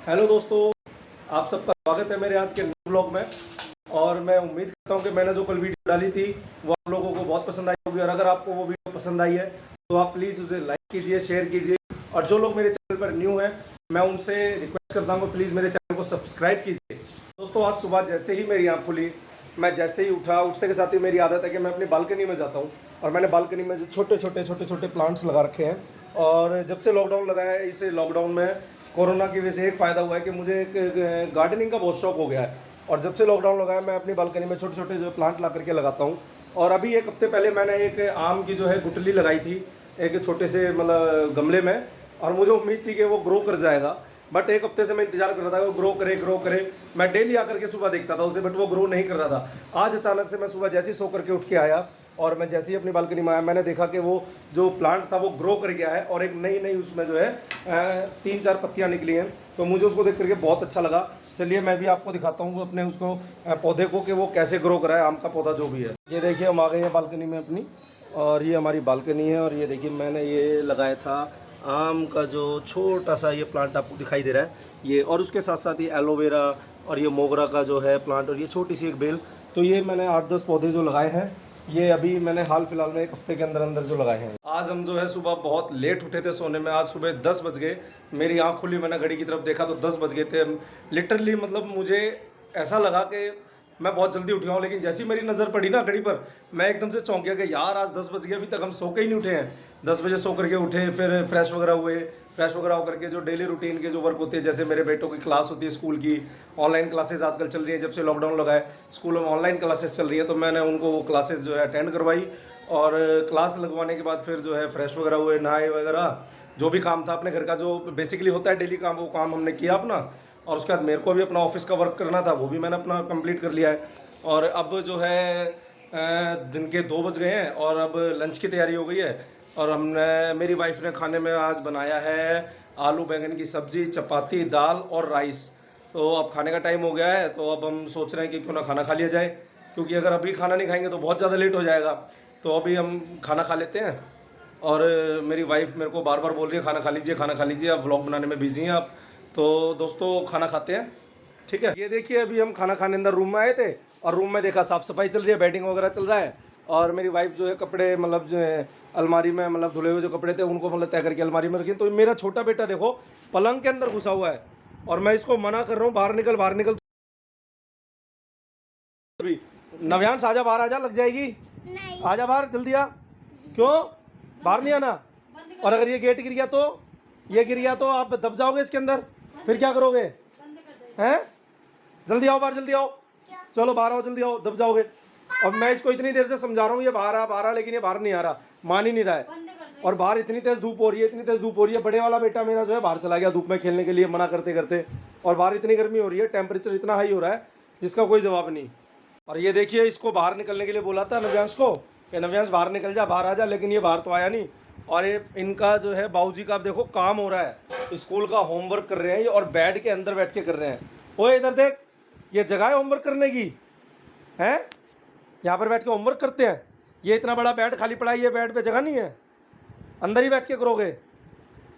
Hello दोस्तों, आप सबका स्वागत है मेरे आज के न्यू ब्लॉग में। और मैं उम्मीद करता हूं कि मैंने जो कल वीडियो डाली थी वो आप लोगों को बहुत पसंद आई होगी। और अगर आपको वो वीडियो पसंद आई है तो आप प्लीज़ उसे लाइक कीजिए, शेयर कीजिए। और जो लोग मेरे चैनल पर न्यू हैं मैं उनसे रिक्वेस्ट करता हूँ कि प्लीज़ मेरे चैनल को सब्सक्राइब कीजिए। दोस्तों, आज सुबह जैसे ही मेरी आँख खुली, मैं जैसे ही उठा, उठते के साथ ही मेरी आदत है कि मैं अपनी बालकनी में जाता हूँ। और मैंने बालकनी में छोटे छोटे प्लांट्स लगा रखे हैं। और जब से लॉकडाउन लगा है, इस लॉकडाउन में कोरोना की वजह से एक फ़ायदा हुआ है कि मुझे एक गार्डनिंग का बहुत शौक हो गया है। और जब से लॉकडाउन लगा है मैं अपनी बालकनी में छोटे छोटे जो प्लांट ला करके लगाता हूँ। और अभी एक हफ्ते पहले मैंने एक आम की जो है गुठली लगाई थी एक छोटे से मतलब गमले में। और मुझे उम्मीद थी कि वो ग्रो कर जाएगा, बट एक हफ्ते से मैं इंतजार कर रहा था कि वो ग्रो करे। मैं डेली आकर के सुबह देखता था उसे, बट वो ग्रो नहीं कर रहा था। आज अचानक से मैं सुबह जैसे ही सो करके उठ के आया और मैं जैसे ही अपनी बालकनी में आया, मैंने देखा कि वो जो प्लांट था वो ग्रो कर गया है और एक नई उसमें जो है 3-4 पत्तियां निकली हैं। तो मुझे उसको देख करके बहुत अच्छा लगा। चलिए मैं भी आपको दिखाता हूँ अपने उसको पौधे को कि वो कैसे ग्रो करा है, आम का पौधा जो भी है। ये देखिए हम आ गए हैं बालकनी में अपनी, और ये हमारी बालकनी है। और ये देखिए मैंने ये लगाया था आम का जो छोटा सा ये प्लांट आपको दिखाई दे रहा है ये, और उसके साथ साथ ये एलोवेरा और ये मोगरा का जो है प्लांट, और ये छोटी सी एक बेल। तो ये मैंने 8-10 पौधे जो लगाए हैं, ये अभी मैंने हाल फिलहाल में एक हफ्ते के अंदर अंदर जो लगाए हैं। आज हम जो है सुबह बहुत लेट उठे थे सोने में। आज सुबह 10 बज गए, मेरी आँख खुली, मैंने घड़ी की तरफ देखा तो 10 बज गए थे लिटरली। मतलब मुझे ऐसा लगा कि मैं बहुत जल्दी उठ गया हूँ, लेकिन जैसी मेरी नज़र पड़ी ना घड़ी पर, मैं एकदम से चौंक गया कि यार आज 10 बज गए, अभी तक हम सो के ही नहीं उठे हैं। 10 बजे सो करके उठे, फिर फ्रेश वगैरह हुए। फ्रेश वगैरह होकर के जो डेली रूटीन के जो वर्क होते हैं, जैसे मेरे बेटों की क्लास होती है स्कूल की, ऑनलाइन क्लासेस आजकल चल रही है। जब से लॉकडाउन लगा है स्कूलों में ऑनलाइन क्लासेस चल रही है, तो मैंने उनको वो क्लासेस जो है अटेंड करवाई। और क्लास लगवाने के बाद फिर जो है फ्रेश वगैरह हुए, नहाए वगैरह, जो भी काम था अपने घर का जो बेसिकली होता है डेली काम, वो काम हमने किया अपना। और उसके बाद मेरे को भी अपना ऑफिस का वर्क करना था, वो भी मैंने अपना कंप्लीट कर लिया है। और अब जो है दिन के 2 बज गए हैं और अब लंच की तैयारी हो गई है। और हमने, मेरी वाइफ ने खाने में आज बनाया है आलू बैंगन की सब्ज़ी, चपाती, दाल और राइस। तो अब खाने का टाइम हो गया है, तो अब हम सोच रहे हैं कि क्यों ना खाना खा लिया जाए, क्योंकि अगर अभी खाना नहीं खाएंगे तो बहुत ज़्यादा लेट हो जाएगा। तो अभी हम खाना खा लेते हैं। और मेरी वाइफ मेरे को बार बार बोल रही है खाना खा लीजिए, खाना खा लीजिए, आप व्लॉग बनाने में बिजी हैं आप। तो दोस्तों खाना खाते हैं, ठीक है। ये देखिए अभी हम खाना खाने अंदर रूम में आए थे, और रूम में देखा साफ़ सफाई चल रही है, बेडिंग वगैरह चल रहा है। और मेरी वाइफ जो है कपड़े मतलब जो है अलमारी में, मतलब धुले हुए जो कपड़े थे उनको मतलब तय करके अलमारी में रखी। तो मेरा छोटा बेटा देखो पलंग के अंदर घुसा हुआ है, और मैं इसको मना कर रहा हूँ बाहर निकल बाहर निकल। अभी नव्यांश आजा बाहर, आजा, लग जाएगी, आजा बाहर जल्दी आ। क्यों बाहर नहीं आना? और अगर ये गेट गिर गया तो, ये गिर गया तो आप दब जाओगे इसके अंदर, फिर क्या करोगे? हैं? जल्दी आओ बाहर, जल्दी आओ, चलो बाहर आओ, जल्दी आओ, दब जाओगे। अब मैं इसको इतनी देर से समझा रहा हूँ ये बाहर आ, लेकिन ये बाहर नहीं आ रहा, मान ही नहीं रहा है। और बाहर इतनी तेज धूप हो रही है, इतनी तेज धूप हो रही है। बड़े वाला बेटा मेरा जो है बाहर चला गया धूप में खेलने के लिए, मना करते करते। और बाहर इतनी गर्मी हो रही है, टेम्परेचर इतना हाई हो रहा है जिसका कोई जवाब नहीं। और ये देखिए इसको बाहर निकलने के लिए बोला था नव्यांश को कि नव्यांश बाहर निकल जा, बाहर आ जा, लेकिन ये बाहर तो आया नहीं। और ये इनका जो है बाबूजी का आप देखो काम हो रहा है, स्कूल का होमवर्क कर रहे हैं ये, और बेड के अंदर बैठ के कर रहे हैं। ओए इधर देख, ये जगह है होमवर्क करने की है? यहाँ पर बैठ के होमवर्क करते हैं? ये इतना बड़ा बेड खाली पड़ा है, ये बेड पे जगह नहीं है, अंदर ही बैठ के करोगे?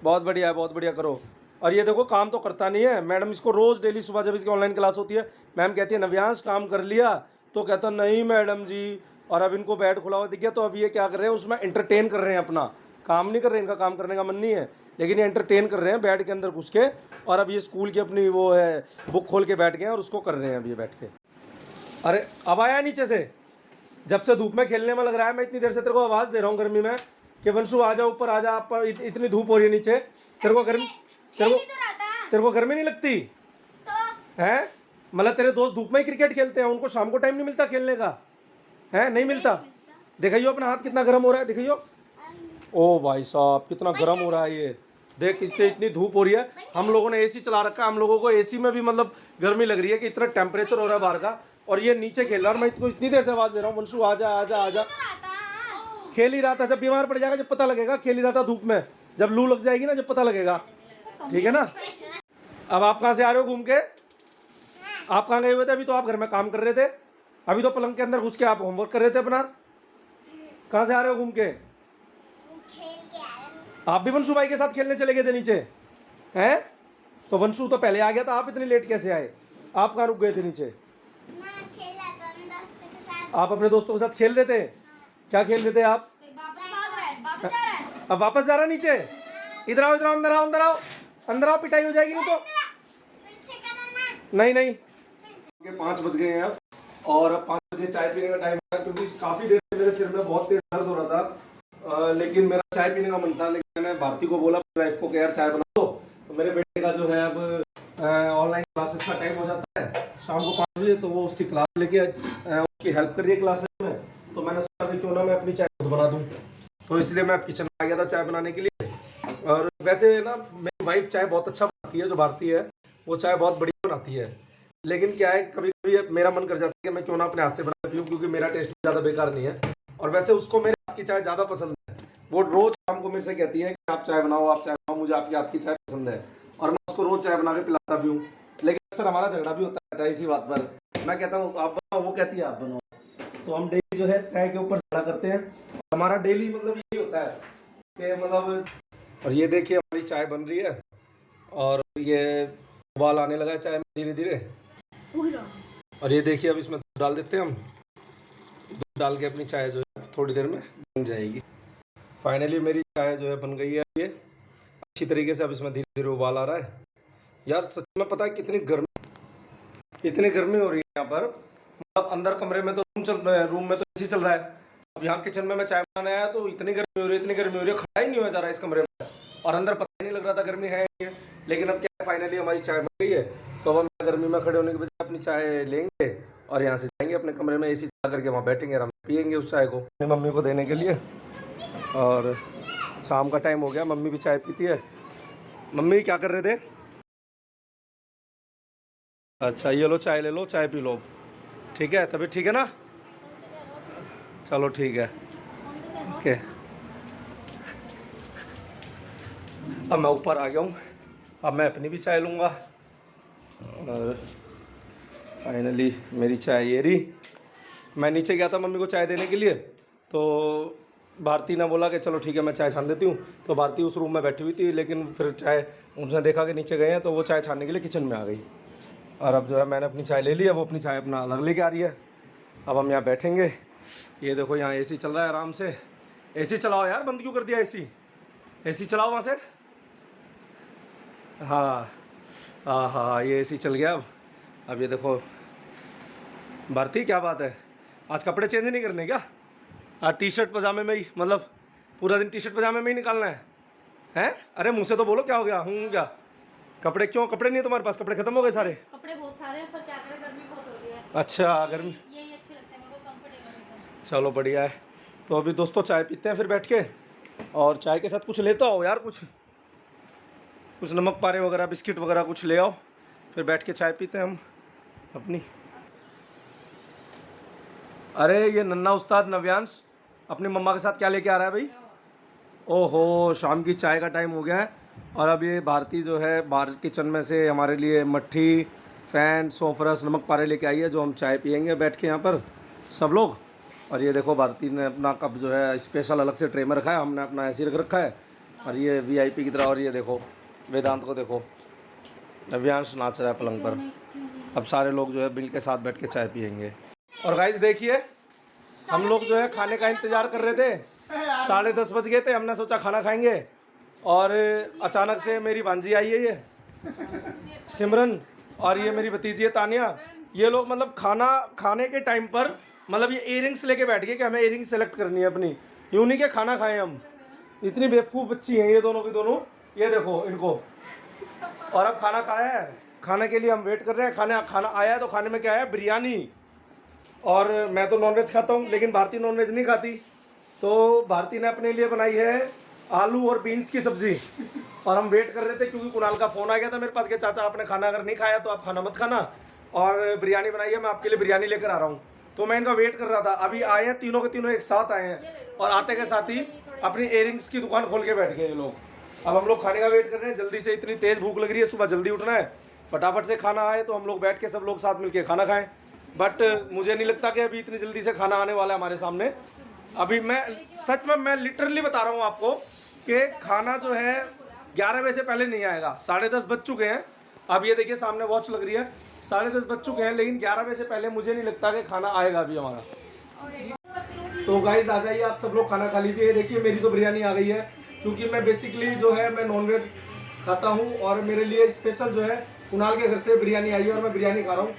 बहुत बढ़िया है, बहुत बढ़िया, करो। और ये देखो काम तो करता नहीं है। मैडम इसको रोज़ डेली सुबह जब इसकी ऑनलाइन क्लास होती है, मैम कहती है नव्यांश काम कर लिया, तो कहता नहीं मैडम जी। और अब इनको बेड खुला हुआ दिख गया, तो अब ये क्या कर रहे हैं, उसमें एंटरटेन कर रहे हैं अपना, काम नहीं कर रहे हैं, इनका काम करने का मन नहीं है, लेकिन ये एंटरटेन कर रहे हैं बेड के अंदर घुस के। और अब ये स्कूल की अपनी वो है बुक खोल के बैठ गए हैं और उसको कर रहे हैं अब ये बैठ के। अरे अब आया नीचे से, जब से धूप में खेलने में लग रहा है। मैं इतनी देर से तेरे को आवाज़ दे रहा हूँ गर्मी में कि वंशु आ जा ऊपर, आ जा, पर इतनी धूप हो रही है नीचे। तेरे को गर्मी, तेरे को गर्मी नहीं लगती है? मतलब तेरे दोस्त धूप में ही क्रिकेट खेलते हैं, उनको शाम को टाइम नहीं मिलता खेलने का है? नहीं मिलता। दिखाइयो अपना हाथ कितना गर्म हो रहा है, दिखाइयो। ओ भाई साहब कितना गर्म हो रहा है ये, देख इससे इतनी धूप हो रही है। हम लोगों ने एसी चला रखा है, हम लोगों को एसी में भी मतलब गर्मी लग रही है कि इतना टेम्परेचर हो रहा है बाहर का, और ये नीचे खेल रहा है। और मैं इसको इतनी देर से आवाज़ दे रहा हूँ वंशु आ जा, आ जा, आ जा। खेल ही रहा था, जब बीमार पड़ जाएगा जब पता लगेगा। खेल ही रहा था धूप में, जब लू लग जाएगी ना जब पता लगेगा, ठीक है ना। अब आप कहाँ से आ रहे हो घूम के? आप कहाँ गए हुए थे? अभी तो आप घर में काम कर रहे थे, अभी तो पलंग के अंदर घुस के आप होमवर्क कर रहे थे अपना। कहाँ से आ रहे हो घूम के? आप भी वंशु भाई के साथ खेलने चले गए थे नीचे हैं? तो वंशु तो पहले आ गया था, आप इतनी लेट कैसे आए? आप कहाँ रुक गए थे नीचे? आप अपने दोस्तों के साथ खेल रहे थे? क्या खेल रहे थे आप? अब वापस जा रहा नीचे? इधर आओ, इधर आओ, अंदर आओ, अंदर आओ, अंदर आओ, पिटाई हो जाएगी नहीं तो। नहीं नहीं, 5 बज गए हैं अब, और अब 5 बजे चाय पीने का टाइम है, क्योंकि काफ़ी देर से मेरे सिर में बहुत तेज दर्द हो रहा था। लेकिन मेरा चाय पीने का मन था, लेकिन मैंने भारती को बोला, वाइफ को, कि यार चाय बना दो। तो मेरे बेटे का जो है अब ऑनलाइन क्लासेस का टाइम हो जाता है शाम को 5 बजे, तो वो उसकी क्लास लेके उसकी हेल्प कर रही है क्लासेस में। तो मैंने सोचा कि क्यों ना मैं अपनी चाय खुद बना दूँ, तो इसलिए मैं किचन में आ गया था चाय बनाने के लिए। और वैसे ना मेरी वाइफ चाय बहुत अच्छा बनाती है, जो भारती है वो चाय बहुत बढ़िया बनाती है। लेकिन क्या है, कभी कभी मेरा मन कर जाता है कि मैं क्यों ना अपने हाथ से बना पीऊँ, क्योंकि मेरा टेस्ट भी ज़्यादा बेकार नहीं है। और वैसे उसको मेरे हाथ की चाय ज़्यादा पसंद है। वो रोज़ शाम को मेरे से कहती है कि आप चाय बनाओ, आप चाय बनाओ, मुझे आपके हाथ की चाय पसंद है। और मैं उसको रोज़ चाय बना के पिलाता भी हूँ। लेकिन अक्सर हमारा झगड़ा भी होता है इसी बात पर। मैं कहता हूँ आप बनाओ, वो कहती है आप बनाओ। तो हम डेली जो है चाय के ऊपर झगड़ा करते हैं। हमारा डेली मतलब यही होता है कि मतलब। और ये देखिए हमारी चाय बन रही है, और ये उबाल आने लगा है चाय में धीरे धीरे। और ये देखिए अब इसमें दूध डाल देते हैं हम। दूध डाल के अपनी चाय जो है थोड़ी देर में बन जाएगी। फाइनली मेरी चाय जो है बन गई है ये अच्छी तरीके से। अब इसमें धीरे धीरे उबाल आ रहा है। यार सच में पता है इतनी गर्मी हो रही है यहाँ पर। मतलब अंदर कमरे में तो रूम में तो एसी चल रहा है। अब यहाँ किचन में मैं चाय बनाने आया तो इतनी गर्मी हो रही है, खड़ा ही नहीं हो जा रहा है इस कमरे में। और अंदर पता ही नहीं लग रहा था गर्मी है नहीं है। लेकिन अब क्या, फाइनली हमारी चाय बन गई है। तो अब हम गर्मी में खड़े होने की बजाय अपनी चाय लेंगे और यहाँ से जाएंगे अपने कमरे में, एसी चला करके वहाँ बैठेंगे, आराम से पियेंगे उस चाय को अपनी मम्मी को देने के लिए। और शाम का टाइम हो गया, मम्मी भी चाय पीती है। मम्मी क्या कर रहे थे? अच्छा ये लो चाय ले लो, चाय पी लो। ठीक है, तभी ठीक है ना? चलो ठीक है, ओके। अब मैं ऊपर आ गया हूँ, अब मैं अपनी भी चाय लूँगा। और फाइनली मेरी चाय ये रही। मैं नीचे गया था मम्मी को चाय देने के लिए, तो भारती ने बोला कि चलो ठीक है मैं चाय छान देती हूँ। तो भारती उस रूम में बैठी हुई थी, लेकिन फिर चाय उसने देखा कि नीचे गए हैं, तो वो चाय छानने के लिए किचन में आ गई। और अब जो है मैंने अपनी चाय ले ली है, वो अपनी चाय अपना अलग लेके आ रही है। अब हम यहाँ बैठेंगे। ये देखो यहाँ एसी चल रहा है आराम से। एसी चलाओ यार, बंद क्यों कर दिया एसी? एसी चलाओ वहाँ से। हाँ हाँ हाँ, ये एसी चल गया। अब ये देखो भारती, क्या बात है, आज कपड़े चेंज नहीं करने क्या? आज टी शर्ट पजामे में ही, मतलब पूरा दिन टी शर्ट पजामे में ही निकालना है? हैं? अरे मुँह से तो बोलो क्या हो गया? हूँ क्या? कपड़े क्यों, कपड़े नहीं है तुम्हारे पास? कपड़े खत्म हो गए सारे? कपड़े बहुत सारे हैं, पर क्या करें, गर्मी बहुत हो रही है। अच्छा गर्मी, यही अच्छे लगते हैं मेरे को, कंफर्टेबल। चलो बढ़िया है। तो अभी दोस्तों चाय पीते हैं फिर बैठ के। और चाय के साथ कुछ लेता हो यार, कुछ नमक पारे वगैरह, बिस्किट वगैरह कुछ ले आओ, फिर बैठ के चाय पीते हैं हम अपनी। अरे ये नन्ना उस्ताद नव्यांश अपनी मम्मा के साथ क्या लेके आ रहा है भाई? ओहो, शाम की चाय का टाइम हो गया है। और अब ये भारती जो है बाहर किचन में से हमारे लिए मट्ठी, फ़ैन, सोफरस, नमक पारे लेके आई है, जो हम चाय पियेंगे बैठ के यहाँ पर सब लोग। और ये देखो भारती ने अपना कप जो है स्पेशल अलग से ट्रे में रखा है, हमने अपना ऐसे रख रखा है। और ये वीआईपी की तरह। और ये देखो वेदांत को देखो, नव्यांश नाच रहा है पलंग पर। अब सारे लोग जो है बिल के साथ बैठ के चाय पियेंगे। और गाइस देखिए, हम लोग जो है खाने का इंतज़ार कर रहे थे, 10:30 बज गए थे, हमने सोचा खाना खाएंगे। और अचानक से मेरी भांजी आई है, ये सिमरन, और ये मेरी भतीजी है तानिया। ये लोग मतलब खाना खाने के टाइम पर मतलब ये इयरिंग्स लेके बैठ गए कि हमें इयरिंग्स सेलेक्ट करनी है अपनी, यूँ नहीं कि खाना खाएं हम। इतनी बेवकूफ़ बच्ची हैं ये दोनों की दोनों, ये देखो इनको। और अब खाना खाया है, खाने के लिए हम वेट कर रहे हैं। खाना आया है, तो खाने में क्या है, बिरयानी। और मैं तो नॉनवेज खाता हूँ, लेकिन भारती नॉनवेज नहीं खाती। तो भारती ने अपने लिए बनाई है आलू और बीन्स की सब्ज़ी। और हम वेट कर रहे थे, क्योंकि कुणाल का फ़ोन आ गया था मेरे पास कि चाचा आपने खाना अगर नहीं खाया तो आप खाना मत खाना, और बिरयानी बनाई है, मैं आपके लिए बिरयानी लेकर आ रहा हूँ। तो मैं इनका वेट कर रहा था। अभी आए हैं, तीनों के तीनों एक साथ आए हैं, और आते के साथ ही अपनी इयरिंग्स की दुकान खोल के बैठ गए ये लोग। अब हम लोग खाने का वेट कर रहे हैं, जल्दी से, इतनी तेज़ भूख लग रही है, सुबह जल्दी उठना है, फटाफट से खाना आए तो हम लोग बैठ के सब लोग साथ मिलके खाना खाएं। बट मुझे नहीं लगता कि अभी इतनी जल्दी से खाना आने वाला है हमारे सामने। अभी मैं सच में, मैं लिटरली बता रहा हूँ आपको कि खाना जो है 11 बजे से पहले नहीं आएगा। 10:30 बज चुके हैं, अब ये देखिए सामने वॉच लग रही है, 10:30 बज चुके हैं, लेकिन 11 बजे से पहले मुझे नहीं लगता कि खाना आएगा अभी हमारा। तो गाइस आ जाइए, आप सब लोग खाना खा लीजिए। ये देखिए मेरी तो बिरयानी आ गई है, क्योंकि मैं बेसिकली जो है मैं नॉनवेज खाता हूँ, और मेरे लिए स्पेशल जो है कुणाल के घर से बिरयानी आई है और मैं बिरयानी खा रहा हूँ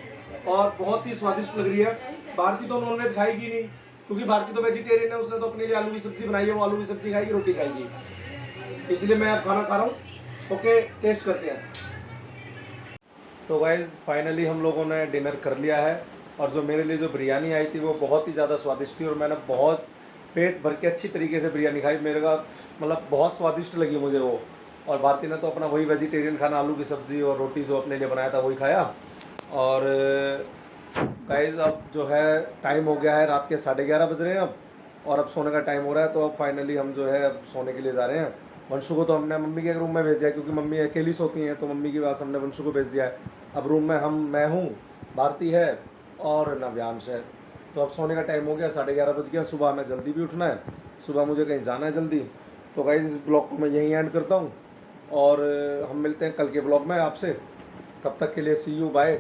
और बहुत ही स्वादिष्ट लग रही है। भारती तो नॉनवेज खाएगी नहीं, क्योंकि भारती तो वेजिटेरियन है, उसने तो अपने लिए आलू की सब्जी बनाई है, वो आलू की सब्जी खाएगी, रोटी खाएगी, इसलिए मैं अब खाना खा रहा हूँ। ओके, टेस्ट करते हैं। तो गाइज फाइनली हम लोगों ने डिनर कर लिया है, और जो मेरे लिए जो बिरयानी आई थी वो बहुत ही ज़्यादा स्वादिष्ट थी, और मैंने बहुत पेट भर के अच्छी तरीके से बिरयानी खाई। मेरे का मतलब बहुत स्वादिष्ट लगी मुझे वो। और भारती ने तो अपना वही वेजिटेरियन खाना, आलू की सब्ज़ी और रोटी जो अपने लिए बनाया था वही खाया। और गाइज अब जो है टाइम हो गया है, रात के 11:30 बज रहे हैं अब, और अब सोने का टाइम हो रहा है। तो अब फाइनली हम जो है अब सोने के लिए जा रहे हैं। वंशु को तो हमने मम्मी के रूम में भेज दिया, क्योंकि मम्मी अकेली सोती हैं, तो मम्मी की बात हमने वंशु को भेज दिया है। अब रूम में मैं हूँ, भारती है और नव्यांश है। तो अब सोने का टाइम हो गया, 11:30 बज गया। सुबह हमें जल्दी भी उठना है, सुबह मुझे कहीं जाना है जल्दी। तो गाइस इस ब्लॉग को मैं यहीं एंड करता हूँ, और हम मिलते हैं कल के ब्लॉग में आपसे। तब तक के लिए सी यू, बाय।